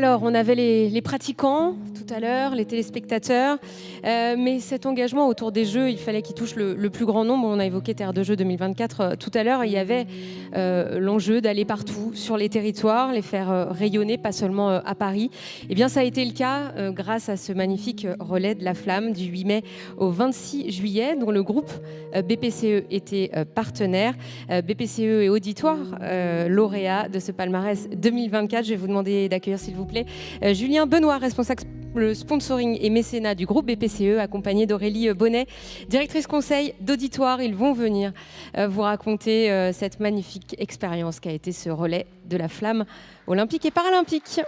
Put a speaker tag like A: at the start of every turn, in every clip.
A: Alors, on avait les pratiquants tout à l'heure, les téléspectateurs, mais cet engagement autour des Jeux, il fallait qu'il touche le plus grand nombre. On a évoqué Terre de Jeux 2024 tout à l'heure. Il y avait l'enjeu d'aller partout sur les territoires, les faire rayonner, pas seulement à Paris. Eh bien, ça a été le cas grâce à ce magnifique relais de la flamme du 8 mai au 26 juillet, dont le groupe BPCE était partenaire. BPCE et Auditoire, lauréat de ce palmarès 2024. Je vais vous demander d'accueillir, s'il vous plaît, Julien Benoît, responsable sponsoring et mécénat du groupe BPCE, accompagné d'Aurélie Bonnet, directrice conseil d'Auditoire. Ils vont venir vous raconter cette magnifique expérience qu'a été ce relais de la flamme olympique et paralympique.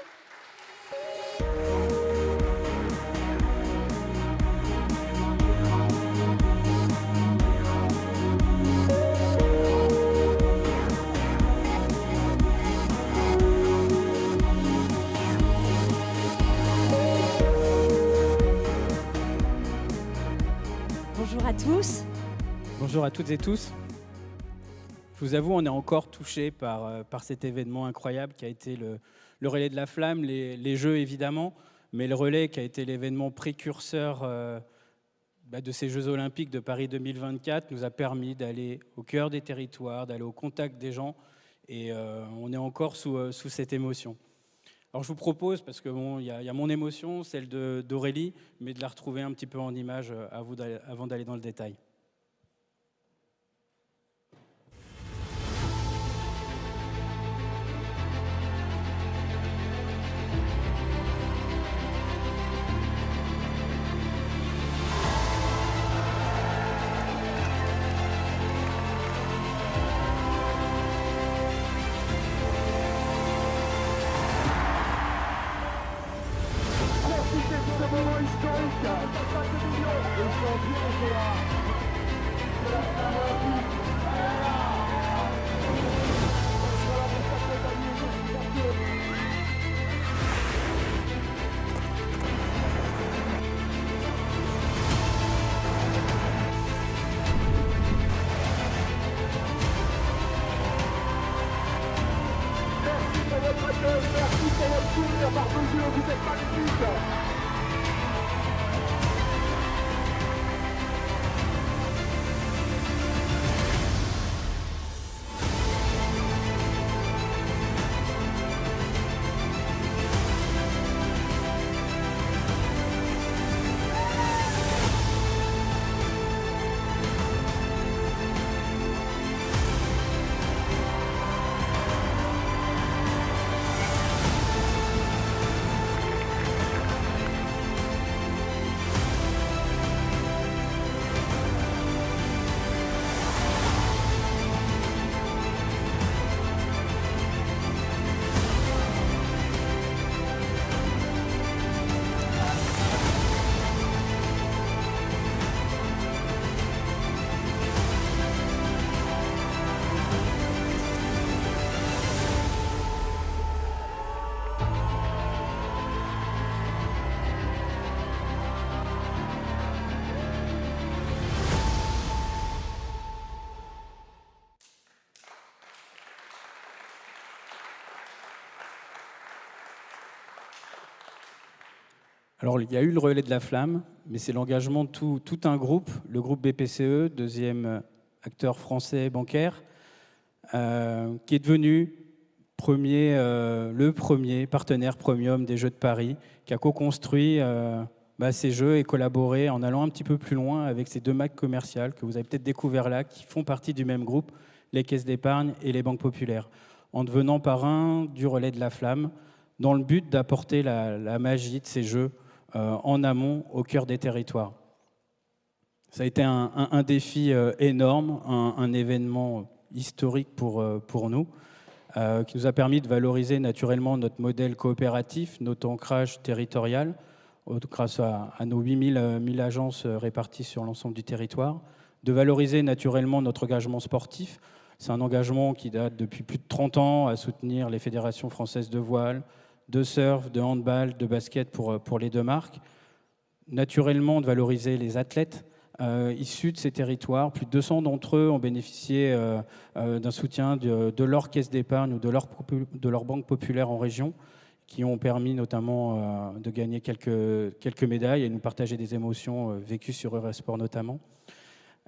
B: Bonjour à tous.
C: Bonjour à toutes et tous. Je vous avoue, on est encore touché par cet événement incroyable qui a été le relais de la flamme, les Jeux évidemment, mais le relais qui a été l'événement précurseur de ces Jeux olympiques de Paris 2024 nous a permis d'aller au cœur des territoires, d'aller au contact des gens, et on est encore sous cette émotion. Alors je vous propose, parce que il y a mon émotion, celle d'Aurélie, mais de la retrouver un petit peu en image avant d'aller dans le détail. Alors, il y a eu le relais de la flamme, mais c'est l'engagement de tout un groupe, le groupe BPCE, deuxième acteur français bancaire, qui est devenu le premier partenaire premium des Jeux de Paris, qui a co-construit ces Jeux et collaboré en allant un petit peu plus loin avec ces deux marques commerciales que vous avez peut-être découvert là, qui font partie du même groupe, les caisses d'épargne et les banques populaires, en devenant parrain du relais de la flamme, dans le but d'apporter la magie de ces Jeux en amont, au cœur des territoires. Ça a été un défi énorme, un événement historique pour nous, qui nous a permis de valoriser naturellement notre modèle coopératif, notre ancrage territorial, grâce à nos 8000 agences réparties sur l'ensemble du territoire, de valoriser naturellement notre engagement sportif. C'est un engagement qui date depuis plus de 30 ans à soutenir les fédérations françaises de voile, de surf, de handball, de basket pour les deux marques. Naturellement, de valoriser les athlètes issus de ces territoires. Plus de 200 d'entre eux ont bénéficié d'un soutien de leur caisse d'épargne ou de leur banque populaire en région. qui ont permis notamment de gagner quelques médailles et nous partager des émotions vécues sur Eurosport notamment.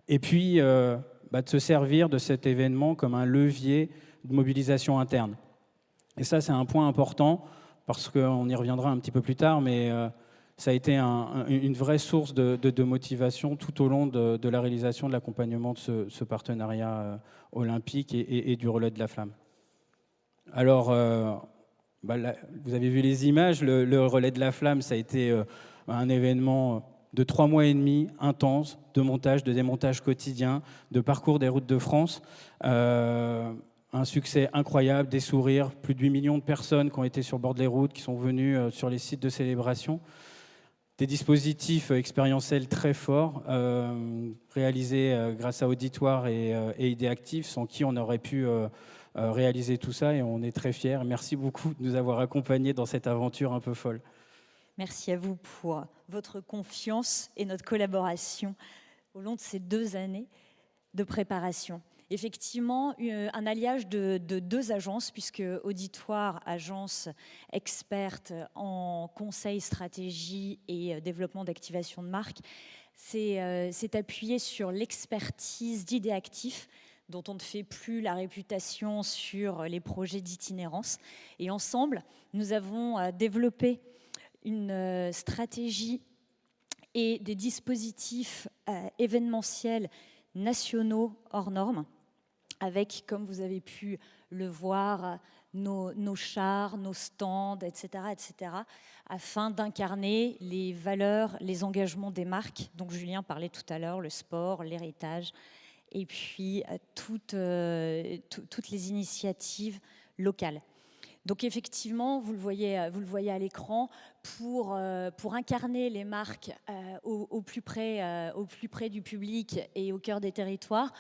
C: Et puis, de se servir de cet événement comme un levier de mobilisation interne. Et ça, c'est un point important, parce qu'on y reviendra un petit peu plus tard, mais ça a été une vraie source de motivation tout au long de la réalisation de l'accompagnement de ce partenariat olympique et du relais de la flamme. Alors, là, vous avez vu les images, le relais de la flamme, ça a été un événement de 3 mois et demi, intense, de montage, de démontage quotidien, de parcours des routes de France. Un succès incroyable, des sourires, plus de 8 millions de personnes qui ont été sur le bord des routes, qui sont venues sur les sites de célébration. Des dispositifs expérientiels très forts, réalisés grâce à Auditoire et Idées Actives, sans qui on aurait pu réaliser tout ça, et on est très fiers. Merci beaucoup de nous avoir accompagnés dans cette aventure un peu folle.
B: Merci à vous pour votre confiance et notre collaboration au long de ces 2 années de préparation. Effectivement, un alliage de 2 agences, puisque Auditoire, agence experte en conseil, stratégie et développement d'activation de marque, s'est appuyé sur l'expertise d'Idées Actives, dont on ne fait plus la réputation sur les projets d'itinérance. Et ensemble, nous avons développé une stratégie et des dispositifs événementiels nationaux hors normes, avec, comme vous avez pu le voir, nos chars, nos stands, etc., afin d'incarner les valeurs, les engagements des marques dont Julien parlait tout à l'heure, le sport, l'héritage, et puis toutes les initiatives locales. Donc effectivement, vous le voyez à l'écran, pour incarner les marques au plus près du public et au cœur des territoires,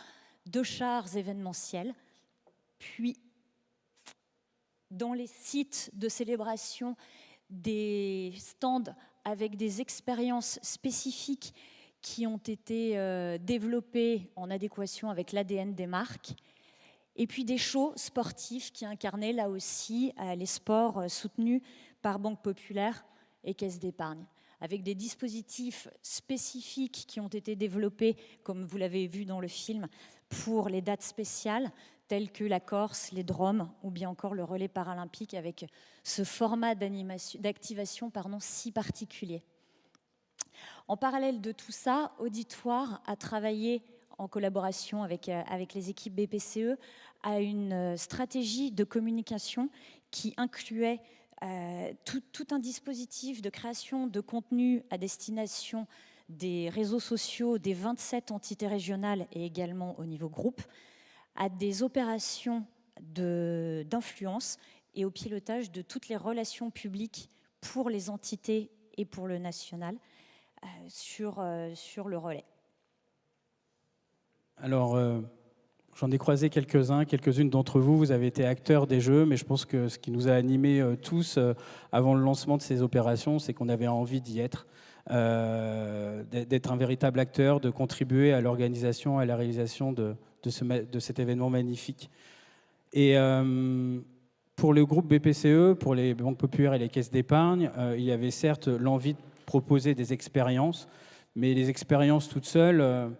B: 2 chars événementiels, puis dans les sites de célébration, des stands avec des expériences spécifiques qui ont été développées en adéquation avec l'ADN des marques. Et puis des shows sportifs qui incarnaient là aussi les sports soutenus par Banque Populaire et Caisse d'Épargne, avec des dispositifs spécifiques qui ont été développés, comme vous l'avez vu dans le film, pour les dates spéciales, telles que la Corse, les Drômes ou bien encore le relais paralympique, avec ce format d'activation si particulier. En parallèle de tout ça, Auditoire a travaillé en collaboration avec les équipes BPCE, à une stratégie de communication qui incluait tout un dispositif de création de contenu à destination des réseaux sociaux des 27 entités régionales et également au niveau groupe, à des opérations d'influence et au pilotage de toutes les relations publiques pour les entités et pour le national sur le relais.
C: Alors, j'en ai croisé quelques-unes d'entre vous. Vous avez été acteurs des Jeux, mais je pense que ce qui nous a animés tous avant le lancement de ces opérations, c'est qu'on avait envie d'y être, d'être un véritable acteur, de contribuer à l'organisation, à la réalisation de cet événement magnifique. Et pour le groupe BPCE, pour les banques populaires et les caisses d'épargne, il y avait certes l'envie de proposer des expériences, mais les expériences toutes seules,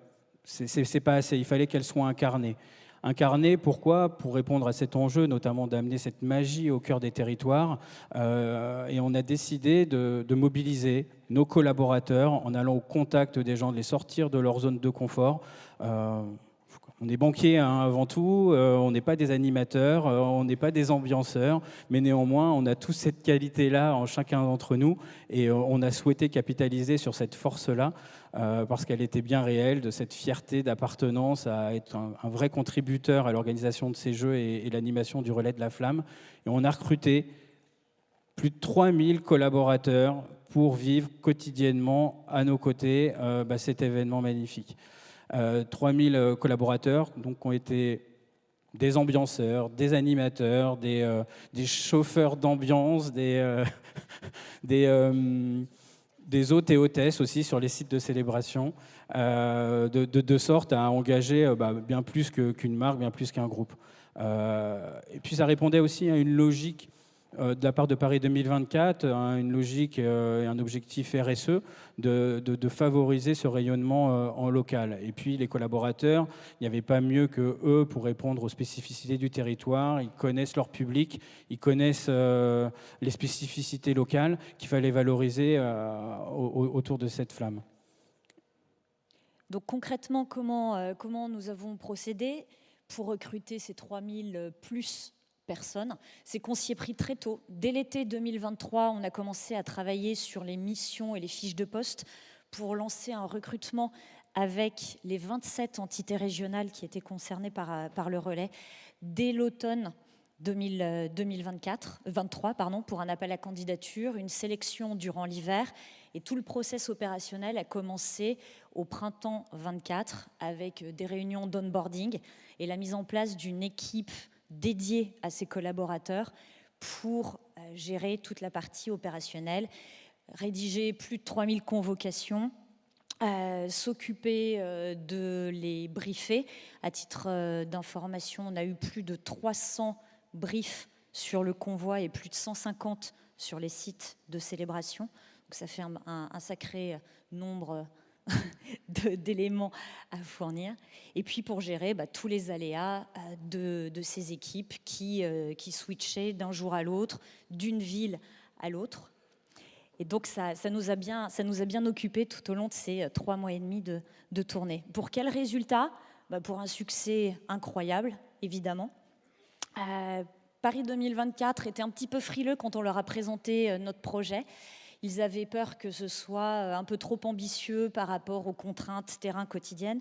C: c'est pas assez. Il fallait qu'elles soient incarnées. Incarnées, pourquoi ? Pour répondre à cet enjeu, notamment d'amener cette magie au cœur des territoires. Et on a décidé de mobiliser nos collaborateurs en allant au contact des gens, de les sortir de leur zone de confort. On est banquier avant tout, on n'est pas des animateurs, on n'est pas des ambianceurs, mais néanmoins, on a tous cette qualité-là en chacun d'entre nous, et on a souhaité capitaliser sur cette force-là, parce qu'elle était bien réelle, de cette fierté d'appartenance à être un vrai contributeur à l'organisation de ces Jeux et l'animation du relais de la flamme. Et on a recruté plus de 3000 collaborateurs pour vivre quotidiennement à nos côtés cet événement magnifique. 3000 collaborateurs donc, qui ont été des ambianceurs, des animateurs, des chauffeurs d'ambiance, des hôtes et hôtesses aussi sur les sites de célébration, de sorte à engager bien plus qu'une marque, bien plus qu'un groupe. Et puis ça répondait aussi à une logique de la part de Paris 2024 une logique et un objectif RSE de favoriser ce rayonnement en local. Et puis les collaborateurs, il n'y avait pas mieux que eux pour répondre aux spécificités du territoire. Ils connaissent leur public, ils connaissent les spécificités locales qu'il fallait valoriser autour de cette flamme.
B: Donc concrètement, comment nous avons procédé pour recruter ces 3000 plus personnes? C'est qu'on s'y est pris très tôt. Dès l'été 2023, on a commencé à travailler sur les missions et les fiches de poste pour lancer un recrutement avec les 27 entités régionales qui étaient concernées par le relais dès l'automne 2023 pour un appel à candidature, une sélection durant l'hiver, et tout le process opérationnel a commencé au printemps 24 avec des réunions d'onboarding et la mise en place d'une équipe dédiée à ses collaborateurs pour gérer toute la partie opérationnelle, rédiger plus de 3000 convocations, s'occuper de les briefer. À titre d'information, on a eu plus de 300 briefs sur le convoi et plus de 150 sur les sites de célébration. Donc ça fait un sacré nombre d'éléments à fournir. Et puis pour gérer tous les aléas de ces équipes qui switchaient d'un jour à l'autre, d'une ville à l'autre. Et donc ça nous a bien occupés tout au long de ces 3 mois et demi de tournée. Pour quel résultat? Pour un succès incroyable, évidemment. Paris 2024 était un petit peu frileux quand on leur a présenté notre projet. Ils avaient peur que ce soit un peu trop ambitieux par rapport aux contraintes terrain quotidiennes.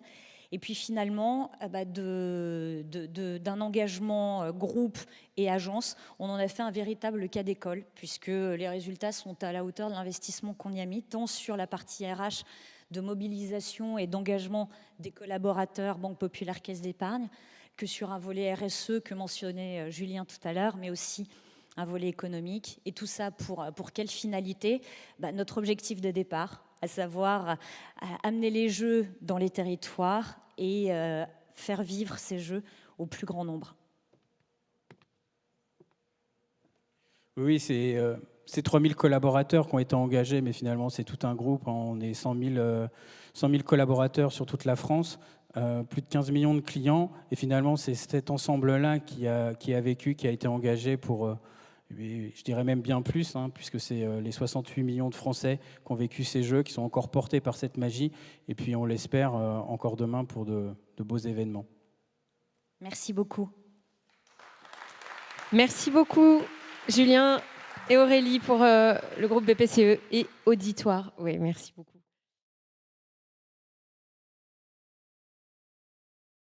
B: Et puis finalement, d'un engagement groupe et agence, on en a fait un véritable cas d'école, puisque les résultats sont à la hauteur de l'investissement qu'on y a mis, tant sur la partie RH de mobilisation et d'engagement des collaborateurs Banque Populaire Caisse d'Épargne, que sur un volet RSE que mentionnait Julien tout à l'heure, mais aussi un volet économique. Et tout ça pour quelle finalité? Notre objectif de départ, à savoir amener les jeux dans les territoires et faire vivre ces jeux au plus grand nombre.
C: Oui, c'est 3000 collaborateurs qui ont été engagés, mais finalement c'est tout un groupe. On est 100 000 collaborateurs sur toute la France. Plus de 15 millions de clients, et finalement c'est cet ensemble-là qui a vécu, qui a été engagé pour, je dirais même bien plus, puisque c'est les 68 millions de Français qui ont vécu ces jeux, qui sont encore portés par cette magie, et puis on l'espère encore demain pour de beaux événements.
B: Merci beaucoup.
A: Merci beaucoup Julien et Aurélie pour le groupe BPCE et Auditoire. Oui, merci beaucoup.